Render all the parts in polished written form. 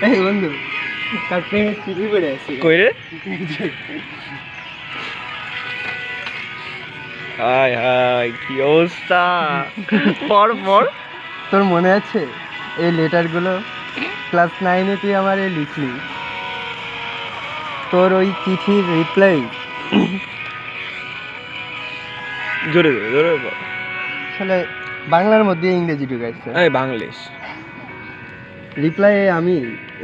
এই বন্ধু তার প্রেমের চিঠি পড়ে আছে কই রে? হায় হায় কি অবস্থা! পর পর তোর মনে আছে এই লেটারগুলো ক্লাস 9-এ তুই আমার লিখলি? তোর ওই চিঠির রিপ্লাই জোরে জোরে জোরে বল। আসলে বাংলার মধ্যে ইংরেজি ঢুকাইছে। এই বাংলিশ রিপ্লাই আমি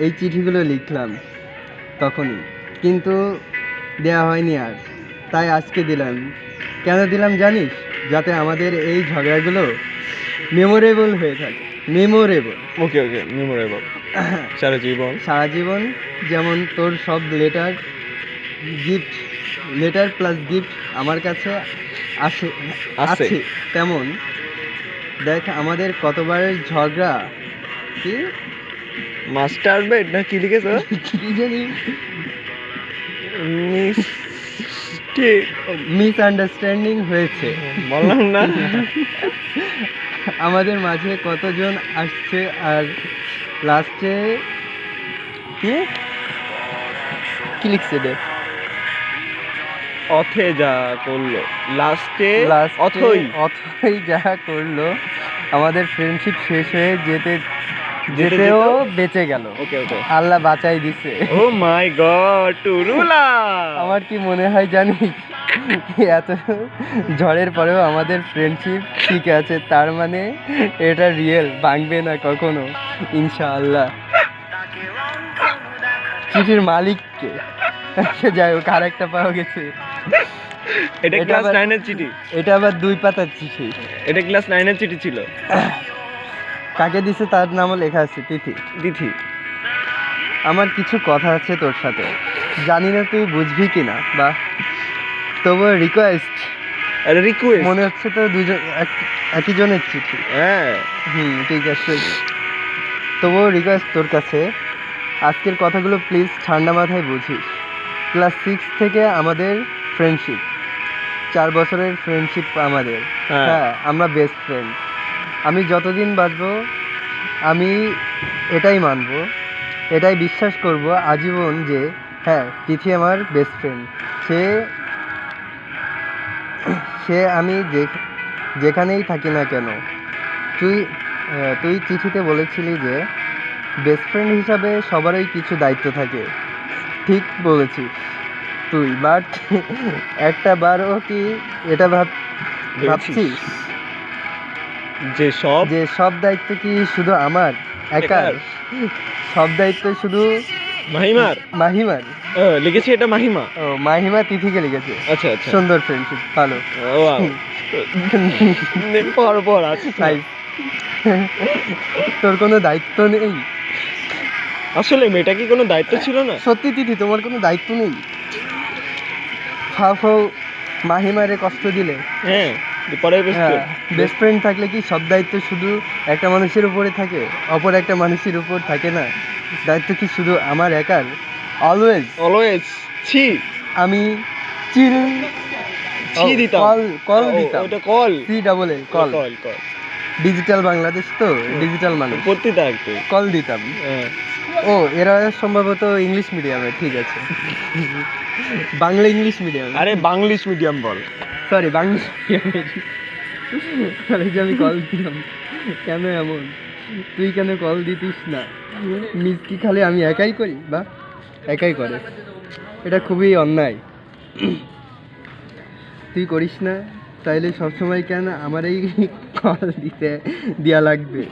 এই চিঠিগুলো লিখলাম তখনই, কিন্তু দেয়া হয়নি আর, তাই আজকে দিলাম। কেন দিলাম জানিস? যাতে আমাদের এই ঝগড়াগুলো মেমোরেবল হয়ে থাকে। মেমোরেবল, ওকে ওকে, মেমোরেবল সারা জীবন। সারা জীবন। যেমন তোর সব letter gift, letter plus gift আমার কাছে আসে আছে। আছে, তেমন দেখ আমাদের কতবারের ঝগড়া, কি মাস্টার বেড না কি লিখেছো? কি জানি, মিসআন্ডারস্ট্যান্ডিং হয়েছে। বললাম না। আমাদের মাঝে কতজন আসছে আর লাস্টে কি কি লিখছে রে? অথে যা করলো লাস্টে, অথই অথই যা করলো আমাদের ফ্রেন্ডশিপ শেষ হয়ে যেতেও বেঁচে গেল। ওকে ওকে, আল্লাহ বাঁচাই দিছে। ও মাই গড টুরুলা! আমার কি মনে হয় জানিস, এত ঝড়ের পরেও আমাদের ফ্রেন্ডশিপ ঠিক আছে, তার মানে এটা রিয়েল, ভাঙবে না কখনো ইনশাআল্লাহ। চিঠির মালিককে যাই হোক, আর একটা পাওয়া গেছে। এটা ক্লাস 9 এর চিঠি। এটা আবার 2 পাতার চিঠি। এটা ক্লাস 9 এর চিঠি ছিল। কাকে দিছে তার নামও লেখা আছে, তিথি। তিথি, আমার কিছু কথা আছে তোর সাথে, জানি না তুই বুঝবি কিনা, বা তবুও রিকোয়েস্ট। রিকোয়েস্ট মনে হচ্ছে তো দুজন একই জনের চিঠি। হ্যাঁ ঠিক আছে, তবুও রিকোয়েস্ট তোর কাছে, আজকের কথাগুলো প্লিজ ঠান্ডা মাথায় বুঝিস। ক্লাস 6 থেকে আমাদের ফ্রেন্ডশিপ, 4 বছরের ফ্রেন্ডশিপ আমাদের। হ্যাঁ, আমরা বেস্ট ফ্রেন্ড। আমি যতদিন বাঁচবো আমি এটাই মানব, এটাই বিশ্বাস করব আজীবন যে হ্যাঁ, তিথি আমার বেস্ট ফ্রেন্ড। সে আমি যেখানেই থাকি না কেন। তুই চিঠিতে বলেছিলি যে বেস্ট ফ্রেন্ড হিসাবে সবারই কিছু দায়িত্ব থাকে। ঠিক বলেছিস তুই, বাট একটা বারও কি এটা ভাবছিস যে সব দায়িত্ব কি শুধু আমার একার? সব দায়িত্ব শুধু মাহিমার। লিখেছি এটা মাহিমা। ও, মাহিমা তিথিকে লিখেছে। আচ্ছা আচ্ছা, সুন্দর ফ্রেন্ডশিপ, ভালো। পর আচ্ছা, তোর কোনো দায়িত্ব নেই? আসলে মেয়েটা কি কোনো দায়িত্ব ছিল না? সত্যি তিথি, তোমার কোনো দায়িত্ব নেই? ফাও মাহিমারে কষ্ট দিলে। হ্যাঁ, পরে বেস্ট ফ্রেন্ড থাকলে কি সব দায়িত্ব শুধু একটা মানুষের উপরে থাকে, অপর একটা মানুষের উপর থাকে না? দায়িত্ব কি শুধু আমার একার? অলওয়েজ ছি, আমি চিল দিতাম, কল দিতাম। ওটা call, C double A, call. Digital Bangladesh তো, ডিজিটাল মানুষ, পড়তে থাকতো, কল দিতাম। ও, এরা সম্ভবত ইংলিশ মিডিয়ামে। ঠিক আছে, বাংলা ইংলিশ মিডিয়াম। আরে বাংলিশ মিডিয়াম বল, সরি, বাংলিশ মিডিয়ামে। আরে যে আমি কল দিলাম, কেন এমন? তুই কেন কল দিতিস না? মিস কি খালি আমি একাই করি, বা একাই করে? এটা খুবই অন্যায়। তুই করিস না, তাইলে সবসময় কেন আমার এই কল দেয়া লাগবে?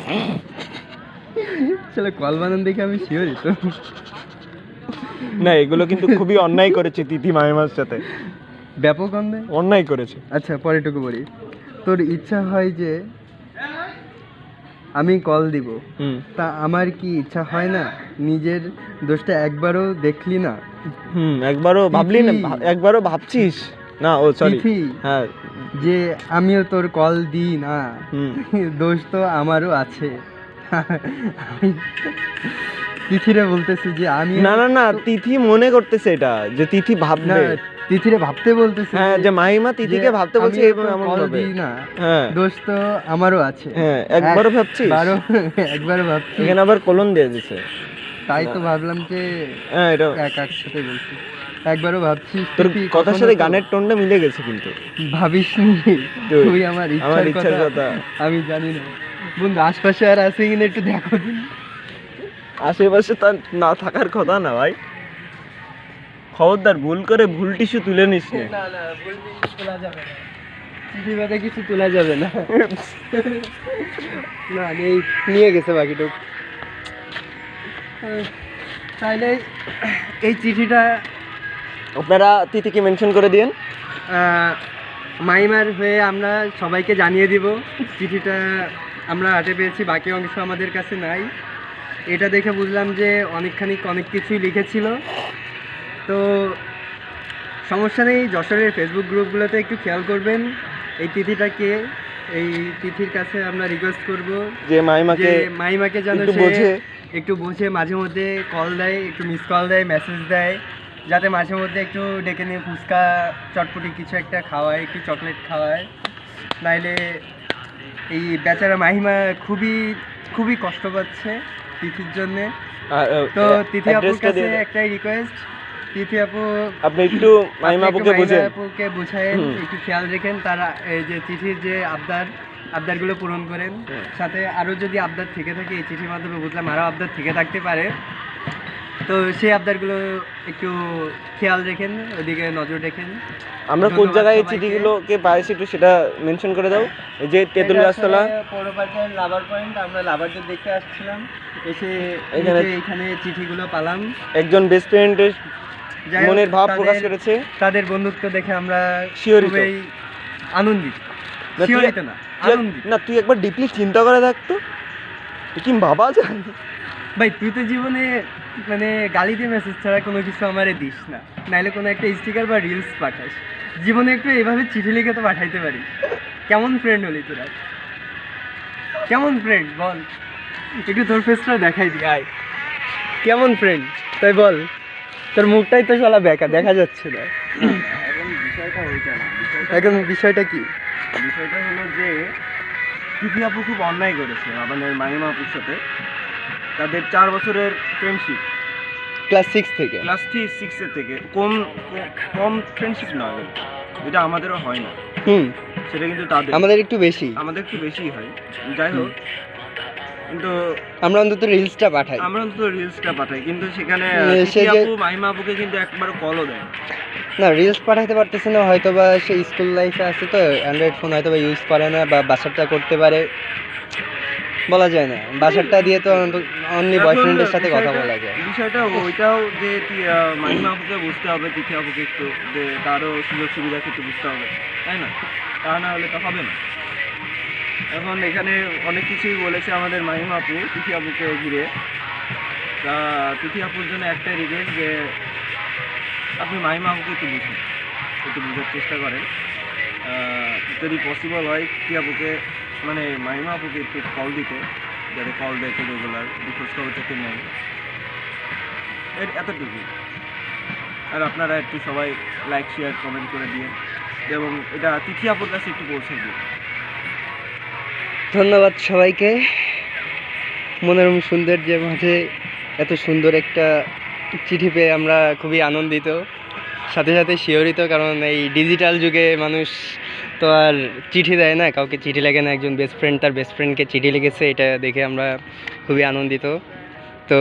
চলো, কল বানান দেখে আমি শিওর তো। না, এগুলো কিন্তু খুবই অন্যায় করেছে তিথি মাহিমার সাথে, ব্যাপক অন্যায় করেছে। আচ্ছা, পরেরটুকু বলি। তোর ইচ্ছা হয় যে আমি কল দিব, তা আমার কি ইচ্ছা হয় না? নিজের দোষটা একবারও দেখলি না? একবারও ভাবলি না? একবারও ভাবছিস না? ও সরি, হ্যাঁ, যে আমিও তোর কল দিই না, দোষ তো আমারও আছে। তিথিরে বলতেছি যে আমি, না, তিথি মনে করতেছে এটা, যে তিথি ভাববে, তিথিরে ভাবতে বলতেছে, হ্যাঁ, যে মাহিমা তিথিকে ভাবতে বলছে এমন ভাবে না, হ্যাঁ, দোষ তো আমারও আছে। হ্যাঁ, একবারও ভাবছিস? একবারও ভাবছি। এখানে আবার কোলন দিয়ে দিছে। তাই তো ভাবলাম যে হ্যাঁ এটা একসাথে বলছি। একবারও ভাবছিস তোর তুই কথার কখনো সাথে তো গানের টোনটা মিলে গেছে কিন্তু। ভাবিসনি তুই, তুই আমার আমার ইচ্ছার ইচ্ছার কথা কথা। আমি জানি না বন্ধু, আশপাশে আর আছে কিনা একটু দেখো দিন। আশেপাশে তার না থাকার কথা না ভাই, খবরদার ভুল করে ভুল টিস্যু তুলে নিস না। না না বলবি তোলা যাবে না, চিঠি বাদে কিছু তোলা যাবে না। না নিয়ে গেছে বাকিটুক। তাইলে এই চিঠিটা আপনারা তিথিকে মেনশন করে দিন। মাইমার হয়ে আমরা সবাইকে জানিয়ে দিব চিঠিটা আমরা হাতে পেয়েছি, বাকি অংশ আমাদের কাছে নাই। এটা দেখে বুঝলাম যে অনেক কিছুই লিখেছিল। তো সমস্যা নেই, যশোরের ফেসবুক গ্রুপগুলোতে একটু খেয়াল করবেন এই তিথিটাকে। এই তিথির কাছে আমরা রিকোয়েস্ট করব যে মাইমাকে যেন একটু সে বোঝে। একটু বুঝে মাঝে মধ্যে কল দেয়, একটু মিস কল দেয়, মেসেজ দেয়, যাতে মাঝে মধ্যে একটু ডেকে নিয়ে ফুচকা চটপটি কিছু একটা খাওয়ায়, একটু চকলেট খাওয়ায়। নাইলে এই বেচারা মাহিমা খুবই কষ্ট পাচ্ছে তিথির জন্যে। তো তিথি আপুর কাছে একটাই রিকোয়েস্ট, তিথি আপু আপনি একটু মাহিমা আপুকে বুঝেন, আপুকে বুঝায়েন, একটু খেয়াল রেখেন তারা এই যে চিঠির যে আবদারগুলো পূরণ করেন। সাথে আরও যদি আবদার থেকে থাকে, এই চিঠির মাধ্যমে বুঝলাম আরও আবদার থেকে থাকতে পারে, তো সেই আবদারগুলো একটু খেয়াল রেখেন, ওইদিকে নজর রেখেন। আমরা কোন ধন্যবাদ জায়গায় এই সবাইকে। চিঠিগুলো কে পাইছি একটু সেটা মেনশন করে দাও। এই যে তেঁতুল গাছতলা পৌর পার্কের লাভার পয়েন্ট, আমরা লাভারদের দেখতে আসছিলাম, এসে এখানে চিঠিগুলো পালাম। একজন বেস্ট ফ্রেন্ডের যাই হোক, মনের ভাব প্রকাশ করেছে। তাদের বন্ধুত্ব দেখে আমরা শিহরিত। খুবই আনন্দিত। না, তুই- শিহরিত না, আনন্দিত। না তুই একবার ডিপলি চিন্তা করে থাকতো কি ভাবা যায়। ভাই তুই তো জীবনে মানে গালি দিয়ে মেসেজ ছাড়া কোনো কিছু আমারে দিস না, নাইলে কোনো একটা স্টিকার বা রিলস পাঠাস। জীবনে একটু এভাবে চিঠি লিখে তো পাঠাইতে পারি। কেমন ফ্রেন্ড হলি তোরা, কেমন ফ্রেন্ড বল, একটু তোর ফেসটা দেখাই দি আয়। কেমন ফ্রেন্ড তাই বল, তোর মুখটাই তো শালা বেকা, দেখা যাচ্ছে না। এখন বিষয়টা ওইটা না, এখন বিষয়টা কি? বিষয়টা হলো যে তিথি আপু খুব অন্যায় করেছে আমাদের মাহিমা আপুর সাথে। তাদের 4 বছরের ফ্রেন্ডশিপ, ক্লাস 6 থেকে। ক্লাস 6 থেকে কম ফ্রেন্ডশিপ না, এটা আমাদেরও হয় না, সেটা কিন্তু তাদের আমাদের একটু বেশি, আমাদের একটু বেশি হয়। যাই হোক, কিন্তু আমরা অন্তত রিলসটা পাঠাই। আমরা তো রিলসটা পাঠাই, কিন্তু সেখানে সে তিথি যে- আপু মাহিমা আপুকে কিন্তু একবার কলও দেয় না। না রিলস পাঠাইতে পারতেছে না, হয়তো বা সে স্কুল লাইফে আছে তো অ্যান্ড্রয়েড ফোন হয়তো বা ইউজ করে না, বা বাসারটা করতে পারে, বলা যায় না। বাসারটা দিয়ে তো অনলি বয়ফ্রেন্ডের সাথে কথা বলা যায়। বিষয়টা ওইটাও যে মাহিমা আপুকে বুঝতে হবে, তিথি আপুকে একটু যে তারও সুযোগ সুবিধা একটু বুঝতে হবে, তাই না? তা না হলে তো হবে না। এখন এখানে অনেক কিছুই বলেছে আমাদের মাহিমা আপু তিথি আপুকে ঘিরে। তা তিথি আপুর জন্য একটাই রিকোয়েস্ট যে আপনি মাহিমা আপুকে একটু বুঝুন, একটু বোঝার চেষ্টা করেন। যদি পসিবল হয় তিথি আপুকে মানে মাহিমা আপুকে একটু কল দিতে, যাতে কল দেয় একটু রেগুলার, খোঁজ খবর থেকে নেয়, এতটুকু। আর আপনারা একটু সবাই লাইক শেয়ার কমেন্ট করে দিয়ে, এবং এটা তিথি আপুর কাছে একটু পৌঁছে দিন। ধন্যবাদ সবাইকে। মনোরম সৌন্দর্যের মাঝে এত সুন্দর একটা চিঠি পেয়ে আমরা খুবই আনন্দিত, সাথে সাথে শিহরিত, কারণ এই ডিজিটাল যুগে মানুষ তো আর চিঠি দেয় না, কাউকে চিঠি লেখে না। একজন বেস্ট ফ্রেন্ড তার বেস্ট ফ্রেন্ডকে চিঠি লিখেছে, এটা দেখে আমরা খুবই আনন্দিত। তো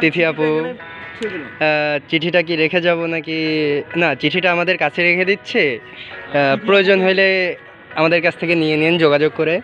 তিথি আপু, চিঠিটা কি রেখে যাব নাকি? না, চিঠিটা আমাদের কাছে রেখে দিচ্ছে, প্রয়োজন হলে আমাদের কাছ থেকে নিয়ে নিন যোগাযোগ করে।